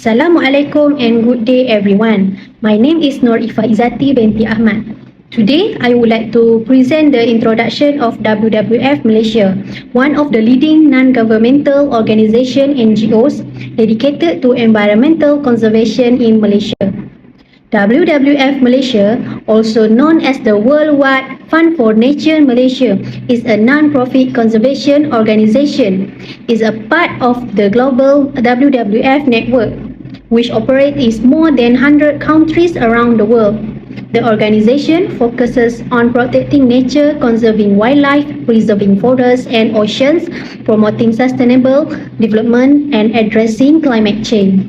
Assalamualaikum and good day everyone. My name is Nur Ifa Izzati binti Ahmad. Today, I would like to present the introduction of WWF Malaysia, one of the leading non-governmental organisation NGOs dedicated to environmental conservation in Malaysia. WWF Malaysia, also known as the Worldwide Fund for Nature Malaysia, is a non-profit conservation organisation. It is a part of the global WWF network, which operates in more than 100 countries around the world. The organisation focuses on protecting nature, conserving wildlife, preserving forests and oceans, promoting sustainable development, and addressing climate change.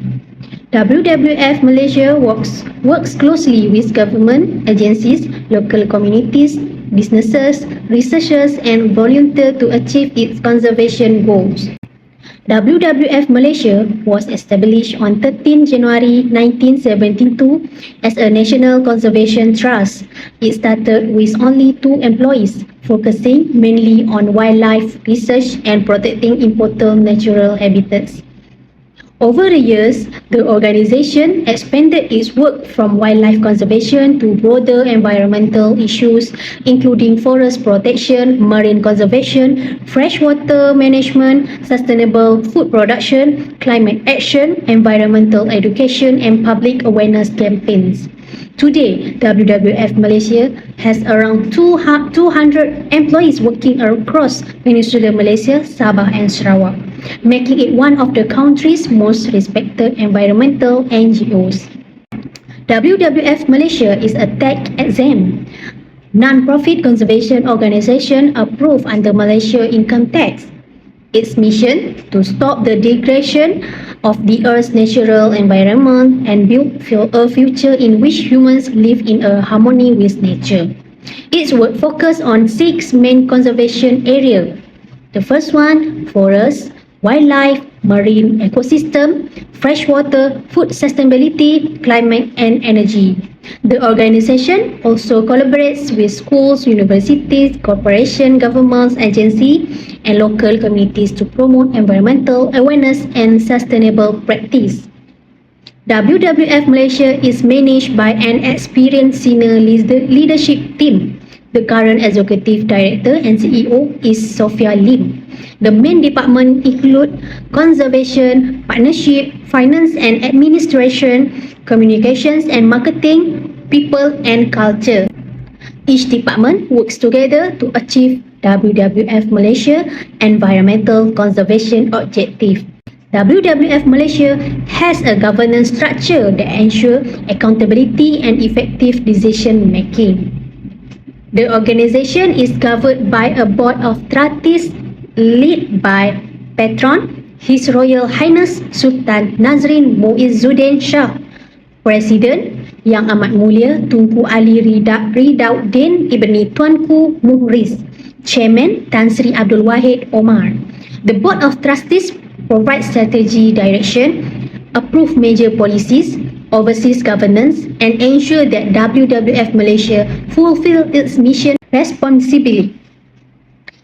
WWF Malaysia works closely with government agencies, local communities, businesses, researchers, and volunteers to achieve its conservation goals. WWF Malaysia was established on 13 January 1972 as a national conservation trust. It started with only 2 employees, focusing mainly on wildlife research and protecting important natural habitats. Over the years, the organisation expanded its work from wildlife conservation to broader environmental issues, including forest protection, marine conservation, freshwater management, sustainable food production, climate action, environmental education, and public awareness campaigns. Today, WWF Malaysia has around 200 employees working across Peninsular Malaysia, Sabah and Sarawak, making it one of the country's most respected environmental NGOs. WWF Malaysia is a tax-exempt, non-profit conservation organisation approved under Malaysia income tax. Its mission to stop the degradation of the Earth's natural environment and build a future in which humans live in a harmony with nature. Its work focuses on 6 main conservation areas. The first one, forests, wildlife, marine ecosystem, freshwater, food sustainability, climate and energy. The organisation also collaborates with schools, universities, corporations, governments, agencies, and local communities to promote environmental awareness and sustainable practice. WWF Malaysia is managed by an experienced senior leadership team. The current executive director and CEO is Sophia Lim. The main department include conservation, partnership, finance and administration, communications and marketing, people and culture. Each department works together to achieve WWF Malaysia environmental conservation objective. WWF Malaysia has a governance structure that ensures accountability and effective decision making. The organisation is governed by a board of trustees led by Patron, His Royal Highness Sultan Nazrin Muizzuddin Shah, President Yang Amat Mulia Tunku Ali Ridauddin Ibni Tuanku Muhriz, Chairman Tan Sri Abdul Wahid Omar. The Board of Trustees provides strategy direction, approve major policies, oversees governance, and ensure that WWF Malaysia fulfill its mission responsibly.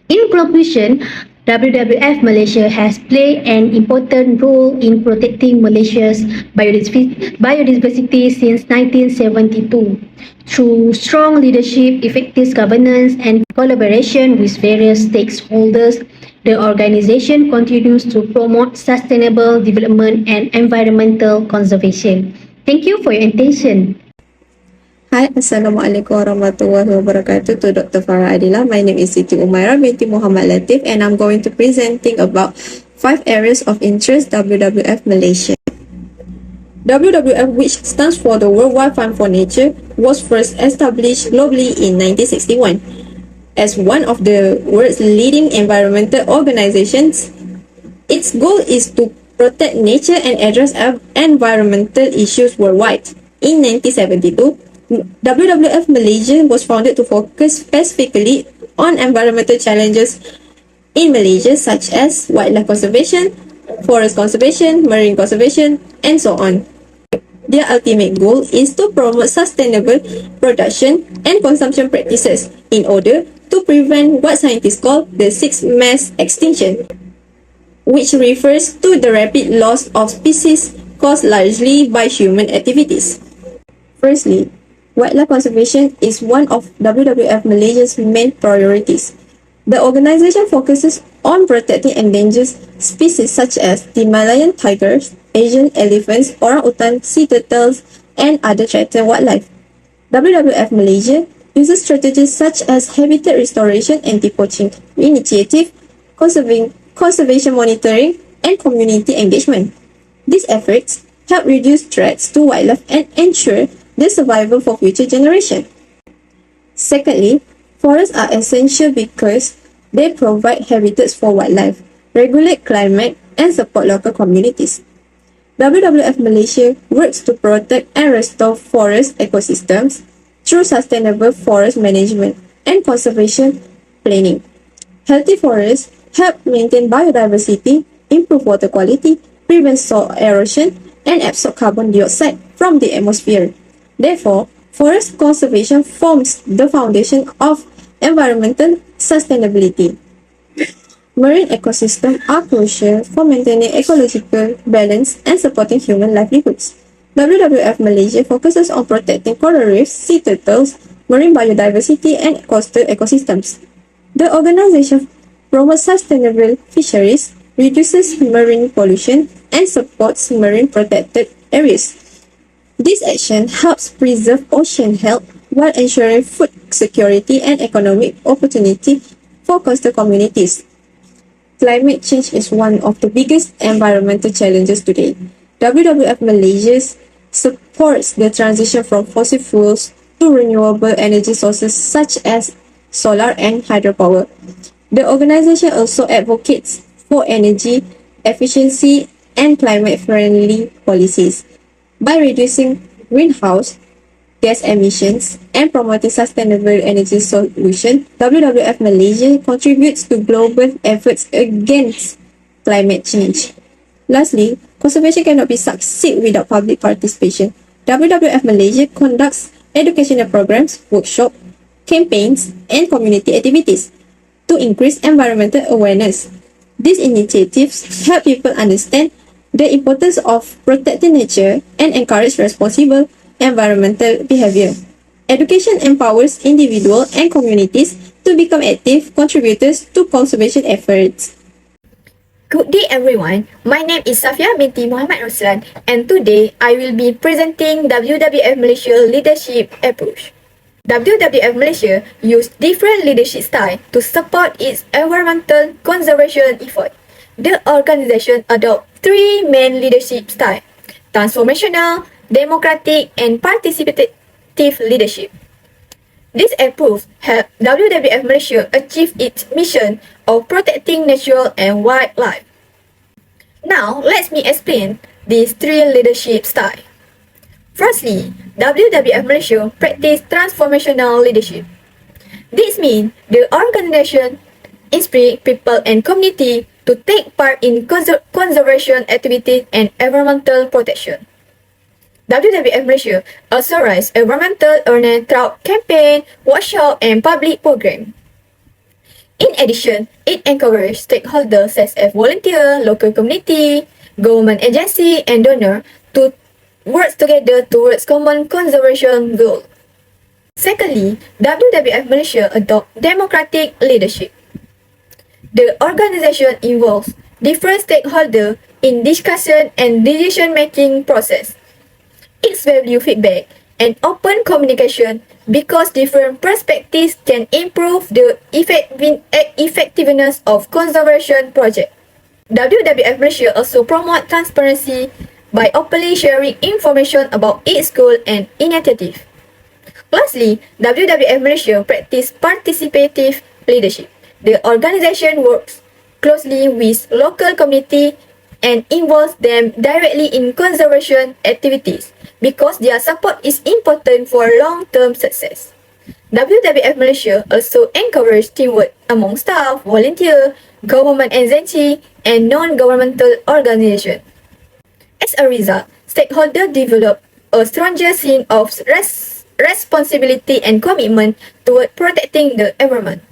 In conclusion, WWF Malaysia has played an important role in protecting Malaysia's biodiversity since 1972. Through strong leadership, effective governance, and collaboration with various stakeholders, the organisation continues to promote sustainable development and environmental conservation. Thank you for your attention. Hi, Assalamualaikum warahmatullahi wabarakatuh to Dr. Farah Adila. My name is Siti Umairah binti Muhammad Latif and I'm going to presenting about 5 areas of interest WWF Malaysia. WWF, which stands for the Worldwide Fund for Nature, was first established globally in 1961. As one of the world's leading environmental organizations, its goal is to protect nature and address environmental issues worldwide. In 1972, WWF Malaysia was founded to focus specifically on environmental challenges in Malaysia such as wildlife conservation, forest conservation, marine conservation, and so on. Their ultimate goal is to promote sustainable production and consumption practices in order to prevent what scientists call the 6th mass extinction, which refers to the rapid loss of species caused largely by human activities. Firstly, wildlife conservation is one of WWF Malaysia's main priorities. The organization focuses on protecting endangered species such as the Himalayan tigers, Asian elephants, orangutan, sea turtles, and other threatened wildlife. WWF Malaysia uses strategies such as habitat restoration, anti-poaching initiative, conservation monitoring, and community engagement. These efforts help reduce threats to wildlife and ensure their survival for future generations. Secondly, forests are essential because they provide habitats for wildlife, regulate climate, and support local communities. WWF Malaysia works to protect and restore forest ecosystems through sustainable forest management and conservation planning. Healthy forests help maintain biodiversity, improve water quality, prevent soil erosion, and absorb carbon dioxide from the atmosphere. Therefore, forest conservation forms the foundation of environmental sustainability. Marine ecosystems are crucial for maintaining ecological balance and supporting human livelihoods. WWF Malaysia focuses on protecting coral reefs, sea turtles, marine biodiversity, and coastal ecosystems. The organization promotes sustainable fisheries, reduces marine pollution, and supports marine protected areas. This action helps preserve ocean health while ensuring food security and economic opportunity for coastal communities. Climate change is one of the biggest environmental challenges today. WWF Malaysia supports the transition from fossil fuels to renewable energy sources such as solar and hydropower. The organization also advocates for energy efficiency and climate-friendly policies. By reducing greenhouse gas emissions and promoting sustainable energy solutions, WWF Malaysia contributes to global efforts against climate change. Lastly, conservation cannot be succeed without public participation. WWF Malaysia conducts educational programs, workshops, campaigns, and community activities to increase environmental awareness. These initiatives help people understand the importance of protecting nature and encourage responsible environmental behavior. Education empowers individuals and communities to become active contributors to conservation efforts. Good day everyone, my name is Safia binti Muhammad Roslan and today I will be presenting WWF Malaysia Leadership Approach. WWF Malaysia used different leadership styles to support its environmental conservation effort. The organization adopts three main leadership styles: transformational, democratic, and participative leadership. This approach helped WWF Malaysia achieve its mission of protecting nature and wildlife. Now, let me explain these three leadership styles. Firstly, WWF Malaysia practice transformational leadership. This means the organization inspires people and community to take part in conservation activities and environmental protection. WWF Malaysia also runs environmental awareness through campaign, workshop, and public program. In addition, it encourages stakeholders such as volunteers, local community, government agency, and donors to work together towards common conservation goals. Secondly, WWF Malaysia adopts democratic leadership. The organization involves different stakeholders in discussion and decision-making process. Its value feedback and open communication because different perspectives can improve the effectiveness of conservation projects. WWF Malaysia also promotes transparency by openly sharing information about its goals and initiatives. Lastly, WWF Malaysia practices participative leadership. The organization works closely with local community and involves them directly in conservation activities because their support is important for long-term success. WWF Malaysia also encourages teamwork among staff, volunteers, government agency, and non-governmental organizations. As a result, stakeholders develop a stronger sense of responsibility and commitment toward protecting the environment.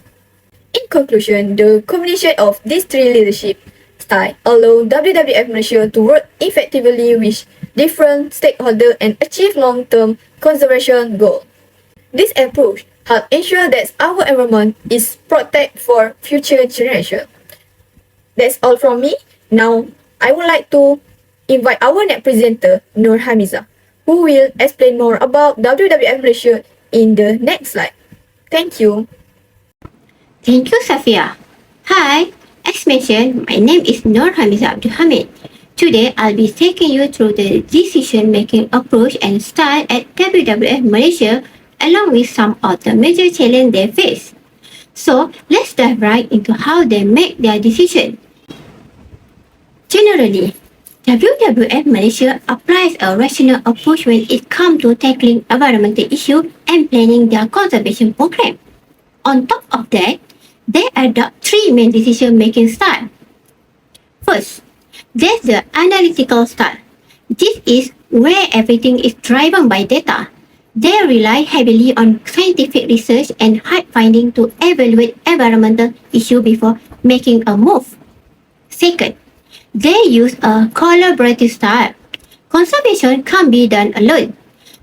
In conclusion, the combination of these three leadership styles allow WWF Malaysia to work effectively with different stakeholders and achieve long-term conservation goals. This approach helps ensure that our environment is protected for future generations. That's all from me. Now, I would like to invite our next presenter, Nur Hamiza, who will explain more about WWF Malaysia in the next slide. Thank you. Thank you, Safia. Hi, as mentioned, my name is Nur Hamiza Abdul Hamid. Today, I'll be taking you through the decision-making approach and style at WWF Malaysia, along with some of the major challenges they face. So, let's dive right into how they make their decision. Generally, WWF Malaysia applies a rational approach when it comes to tackling environmental issues and planning their conservation program. On top of that, they adopt three main decision-making styles. First, there's the analytical style. This is where everything is driven by data. They rely heavily on scientific research and hard finding to evaluate environmental issues before making a move. Second, they use a collaborative style. Conservation can't be done alone.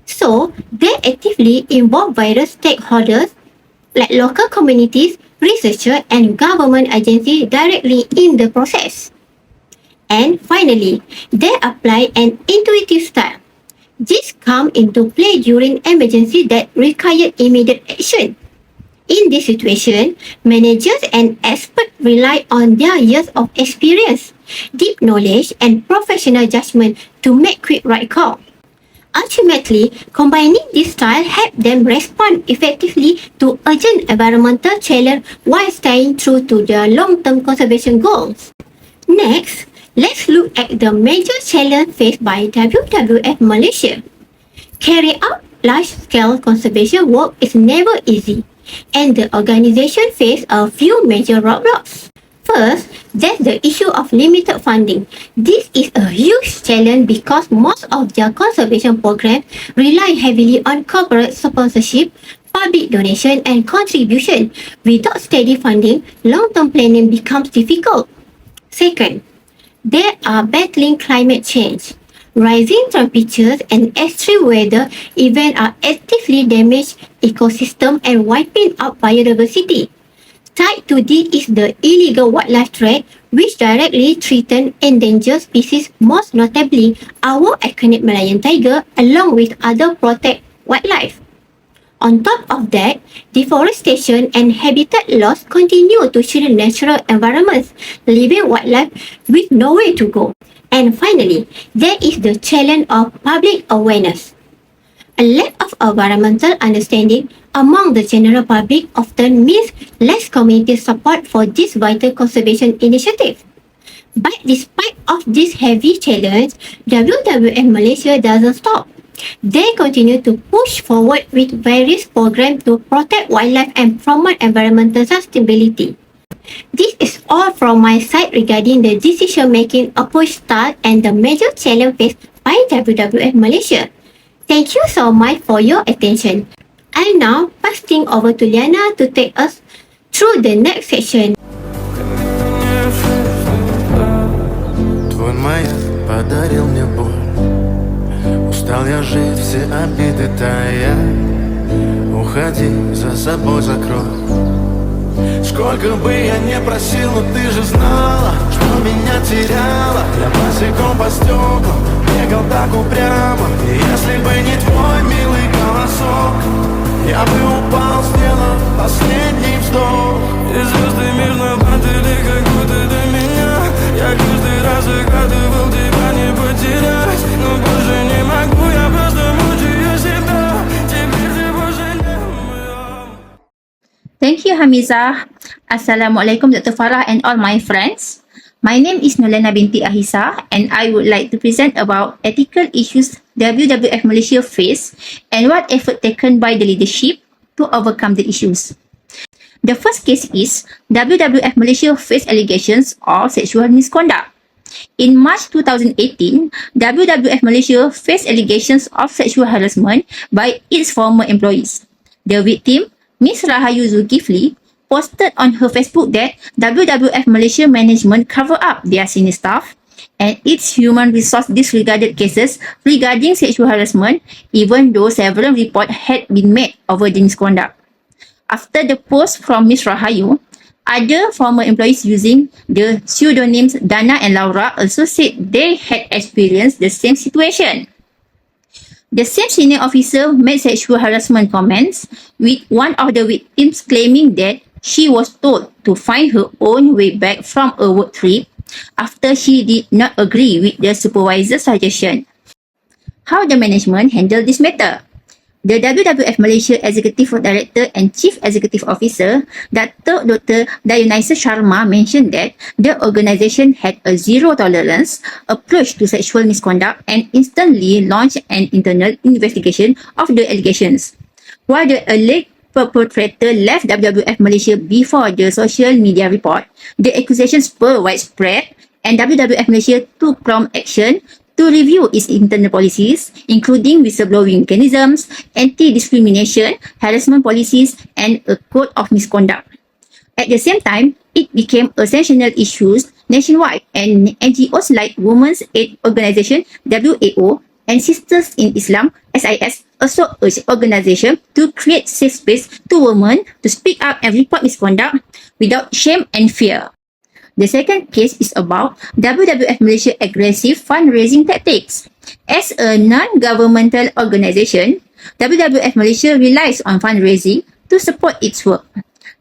So, they actively involve various stakeholders like local communities, researchers, and government agencies directly in the process. And finally, they apply an intuitive style. This comes into play during emergency that require immediate action. In this situation, managers and experts rely on their years of experience, deep knowledge, and professional judgment to make quick right call. Ultimately, combining this style helps them respond effectively to urgent environmental challenges while staying true to their long-term conservation goals. Next, let's look at the major challenge faced by WWF Malaysia. Carry out large-scale conservation work is never easy, and the organisation faces a few major roadblocks. First, there's the issue of limited funding. This is a huge challenge because most of their conservation programs rely heavily on corporate sponsorship, public donation, and contribution. Without steady funding, long-term planning becomes difficult. Second, they are battling climate change. Rising temperatures and extreme weather events are actively damaging ecosystems and wiping out biodiversity. Tied to this is the illegal wildlife trade, which directly threatens endangered species, most notably our iconic Malayan tiger, along with other protected wildlife. On top of that, deforestation and habitat loss continue to shrink natural environments, leaving wildlife with nowhere to go. And finally, there is the challenge of public awareness. A lack of environmental understanding among the general public often means less community support for this vital conservation initiative. But despite of this heavy challenge, WWF Malaysia doesn't stop. They continue to push forward with various programs to protect wildlife and promote environmental sustainability. This is all from my side regarding the decision-making approach style and the major challenge faced by WWF Malaysia. Thank you so much for your attention. I'll now pass things over to Liana to take us through the next section. Твой маяк подарил мне боль. Устал я жить, все обиды тая. Уходи, за собой закрой. Сколько бы я не просил, но ты же знала, что меня теряла. Я босиком по стеклам бегал так упрямо. И если бы не твой милый голосок, я бы упал, сделав последний вздох. И звезды мирно падали, как будто до меня. Я каждый раз загадывал тебя не потерять, но больше не могу, я просто мучаю себя. Теперь ты больше не моя. Thank you, Hamiza. Assalamualaikum, Dr. Farah and all my friends. My name is Nolena binti Ahisa and I would like to present about ethical issues WWF Malaysia face and what effort taken by the leadership to overcome the issues. The first case is WWF Malaysia face allegations of sexual misconduct. In March 2018, WWF Malaysia faced allegations of sexual harassment by its former employees. The victim, Ms. Rahayu Zulkifli, posted on her Facebook that WWF Malaysia management covered up their senior staff and its human resource disregarded cases regarding sexual harassment, even though several reports had been made over the misconduct. After the post from Ms. Rahayu, other former employees using the pseudonyms Dana and Laura also said they had experienced the same situation. The same senior officer made sexual harassment comments, with one of the victims claiming that she was told to find her own way back from a work trip after she did not agree with the supervisor's suggestion. How the management handled this matter? The WWF Malaysia Executive Director and Chief Executive Officer, Dr. Dayunisa Sharma, mentioned that the organisation had a zero-tolerance approach to sexual misconduct and instantly launched an internal investigation of the allegations. While the alleged perpetrator left WWF Malaysia before the social media report, the accusations were widespread and WWF Malaysia took prompt action to review its internal policies, including whistleblowing mechanisms, anti-discrimination, harassment policies, and a code of misconduct. At the same time, it became a sensational issue nationwide, and NGOs like Women's Aid Organisation WAO and Sisters in Islam SIS also urged organizations to create safe space to women to speak up and report misconduct without shame and fear. The second case is about WWF Malaysia aggressive fundraising tactics. As a non-governmental organisation, WWF Malaysia relies on fundraising to support its work.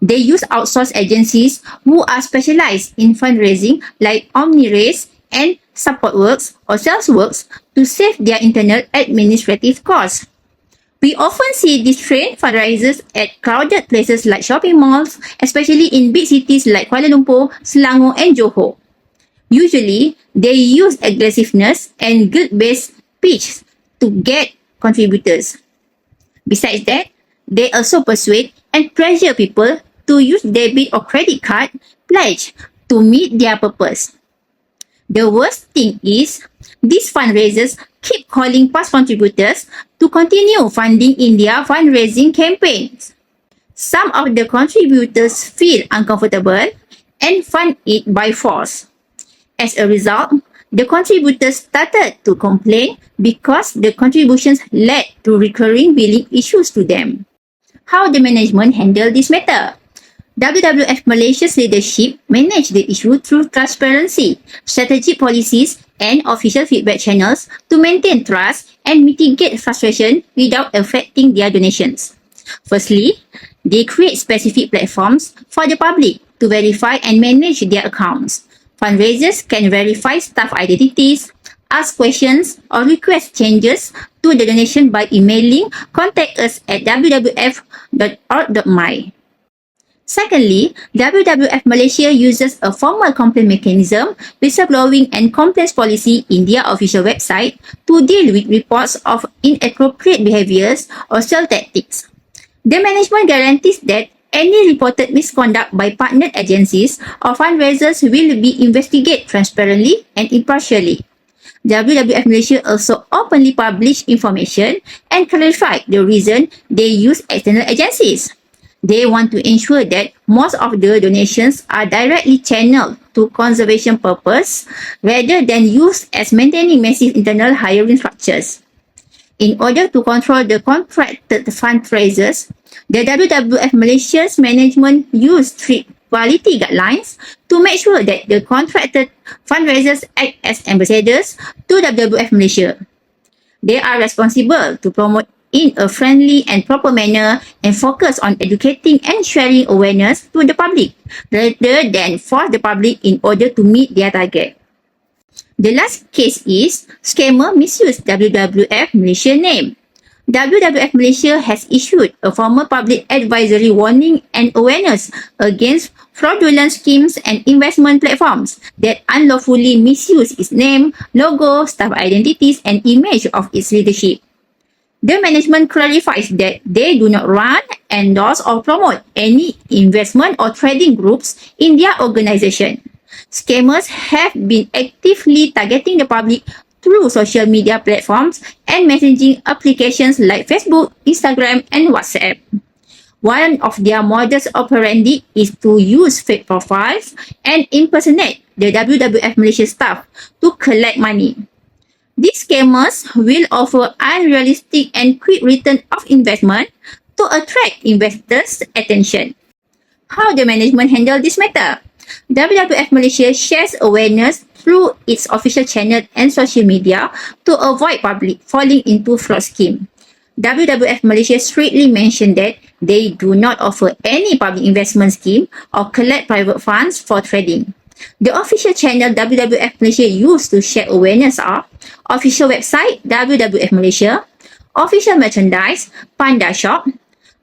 They use outsourced agencies who are specialized in fundraising like OmniRace and SupportWorks or SalesWorks to save their internal administrative costs. We often see these trained fundraisers at crowded places like shopping malls, especially in big cities like Kuala Lumpur, Selangor, and Johor. Usually, they use aggressiveness and guilt-based pitch to get contributors. Besides that, they also persuade and pressure people to use debit or credit card pledge to meet their purpose. The worst thing is, these fundraisers keep calling past contributors to continue funding in their fundraising campaigns. Some of the contributors feel uncomfortable and fund it by force. As a result, the contributors started to complain because the contributions led to recurring billing issues to them. How the management handled this matter? WWF Malaysia's leadership managed the issue through transparency, strategic policies, and official feedback channels to maintain trust and mitigate frustration without affecting their donations. Firstly, they create specific platforms for the public to verify and manage their accounts. Fundraisers can verify staff identities, ask questions, or request changes to the donation by emailing contact us at wwf.org.my. Secondly, WWF Malaysia uses a formal complaint mechanism, whistleblowing and complaints policy in their official website to deal with reports of inappropriate behaviors or sales tactics. The management guarantees that any reported misconduct by partnered agencies or fundraisers will be investigated transparently and impartially. WWF Malaysia also openly publish information and clarify the reason they use external agencies. They want to ensure that most of the donations are directly channeled to conservation purpose rather than used as maintaining massive internal hiring structures. In order to control the contracted fundraisers, the WWF Malaysia's management used strict quality guidelines to make sure that the contracted fundraisers act as ambassadors to WWF Malaysia. They are responsible to promote in a friendly and proper manner and focus on educating and sharing awareness to the public rather than force the public in order to meet their target. The last case is scammer misuse WWF Malaysia name. WWF Malaysia has issued a formal public advisory warning and awareness against fraudulent schemes and investment platforms that unlawfully misuse its name, logo, staff identities, and image of its leadership. The management clarifies that they do not run, endorse, or promote any investment or trading groups in their organization. Scammers have been actively targeting the public through social media platforms and messaging applications like Facebook, Instagram, and WhatsApp. One of their modus operandi is to use fake profiles and impersonate the WWF Malaysia staff to collect money. These scammers will offer unrealistic and quick return of investment to attract investors' attention. How the management handle this matter? WWF Malaysia shares awareness through its official channel and social media to avoid public falling into fraud scheme. WWF Malaysia strictly mentioned that they do not offer any public investment scheme or collect private funds for trading. The official channel WWF Malaysia used to share awareness are official website WWF Malaysia, official merchandise Panda Shop,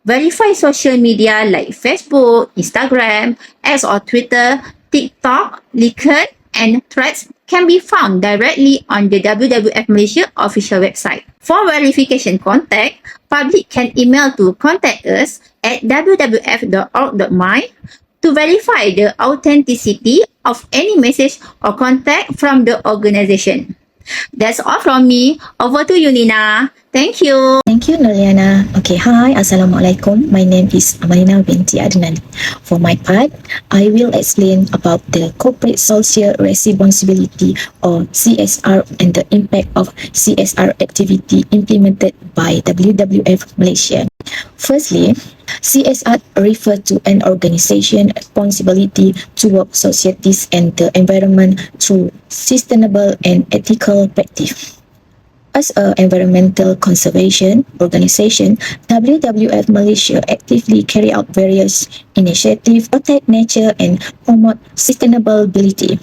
verified social media like Facebook, Instagram, X or Twitter, TikTok, Flickr, and Threads can be found directly on the WWF Malaysia official website. For verification contact, public can email to contact us at wwf.org.my to verify the authenticity of any message or contact from the organization. That's all from me. Over to you, Nina. Thank you. Thank you, Noliana. Okay, hi, Assalamualaikum. My name is Amalina binti Adnan. For my part, I will explain about the corporate social responsibility or CSR and the impact of CSR activity implemented by WWF Malaysia. Firstly, CSR refers to an organization responsibility toward societies and the environment through sustainable and ethical practice. As an environmental conservation organization, WWF Malaysia actively carry out various initiatives to protect nature and promote sustainability.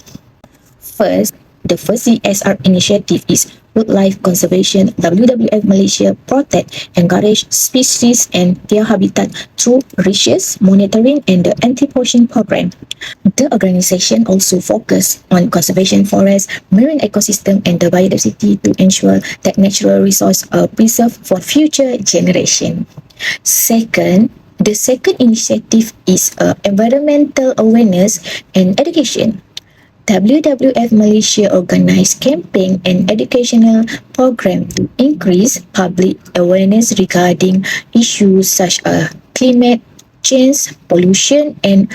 The first CSR initiative is wildlife conservation. WWF Malaysia protect encourage species and their habitat through research, monitoring, and the anti-poaching program. The organization also focus on conservation forests, marine ecosystem, and the biodiversity to ensure that natural resources are preserved for future generation. The second initiative is environmental awareness and education. WWF Malaysia organized campaign and educational program to increase public awareness regarding issues such as climate change, pollution, and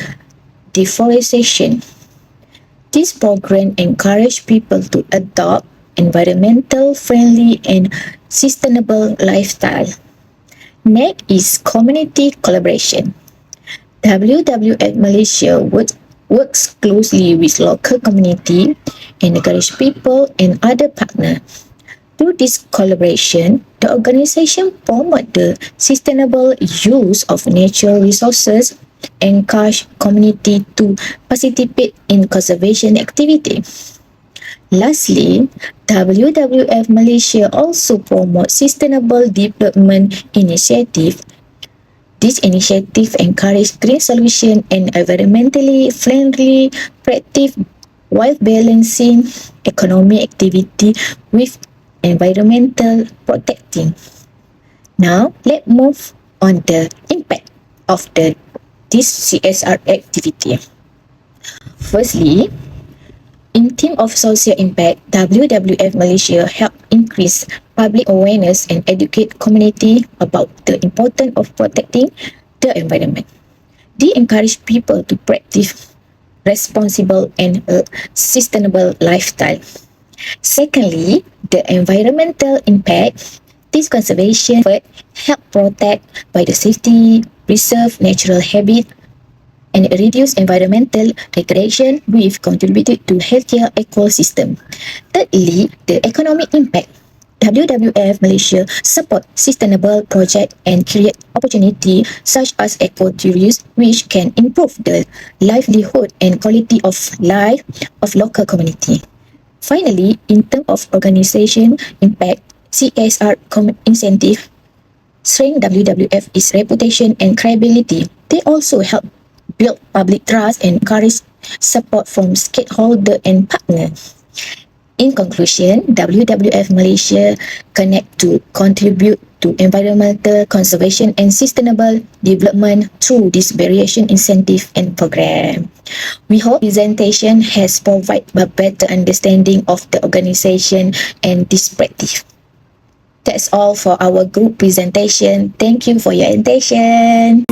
deforestation. This program encouraged people to adopt environmental friendly and sustainable lifestyle. Next is community collaboration. WWF Malaysia works closely with local community and encourage people and other partners. Through this collaboration, the organization promotes the sustainable use of natural resources, encourage community to participate in conservation activity. Lastly, WWF Malaysia also promotes sustainable development initiative. This initiative encourages green solution and environmentally friendly practice while balancing economic activity with environmental protecting. Now, let's move on the impact of this CSR activity. Firstly, in terms of social impact, WWF Malaysia helped increase public awareness and educate community about the importance of protecting the environment. They encourage people to practice responsible and sustainable lifestyle. Secondly, the environmental impact. This conservation effort help protect biodiversity, preserve natural habitat, and reduce environmental degradation, which contributed to healthier ecosystem. Thirdly, the economic impact. WWF Malaysia support sustainable projects and create opportunity such as ecotourism, which can improve the livelihood and quality of life of local community. Finally, in terms of organization impact, CSR incentive strengthen WWF's reputation and credibility. They also help build public trust and encourage support from stakeholders and partners. In conclusion, WWF Malaysia connect to contribute to environmental conservation and sustainable development through this variation incentive and program. We hope presentation has provided a better understanding of the organization and this practice. That's that's all for our group presentation. Thank you for your attention.